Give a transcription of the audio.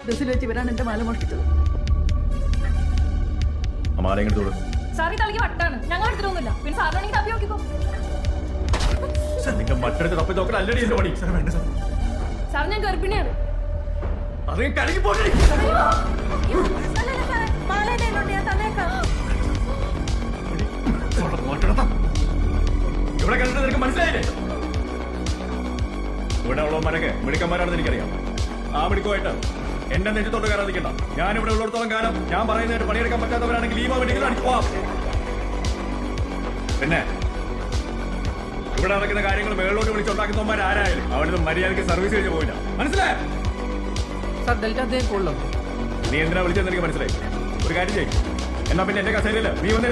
ബസ്സിൽ വെച്ച് ഇവരാണ് എന്റെ മാല മോഷ്ടിച്ചത്. സാറി തലക്ക് വട്ടാണ്, ഞങ്ങൾ എടുത്തിട്ടൊന്നുമില്ല. പിന്നെ സാറിനാണെങ്കിൽ തപ്പി നോക്കിക്കോ. സാർ ഞാൻ ഗർഭിണിയാണ്. ഇവിടെ കണ്ടിട്ട് നിനക്ക് മനസ്സിലായില്ലേ? ഇവിടെ ഉള്ളവന്മാരൊക്കെ മിടുക്കന്മാരാണെന്ന് എനിക്കറിയാം. ആ മിടുക്കുമായിട്ട് എന്റെ നെഞ്ചത്തോട്ട് കയറാൻ നിൽക്കണ്ട. ഞാൻ ഇവിടെ ഉള്ളിടത്തോളം കാലം ഞാൻ പറയുന്നതായിട്ട് പണിയെടുക്കാൻ പറ്റാത്തവരാണെങ്കിൽ ഈ വേണ്ടിയെങ്കിലും അടിച്ചു പോവാം. പിന്നെ ഇവിടെ നടക്കുന്ന കാര്യങ്ങൾ മേളോട്ട് വിളിച്ചുണ്ടാക്കുന്നവന്മാർ ആരായാലും അവിടുന്ന് മര്യാദയ്ക്ക് സർവീസ് കഴിഞ്ഞ് പോയില്ല. മനസ്സിലായോ? നീ എന്തിനാ വിളിച്ചതെന്ന് എനിക്ക് മനസ്സിലായി. ഒരു കാര്യം ചെയ്യും. എന്നാ പിന്നെ എന്റെ കസേരയില് നീ വന്ന്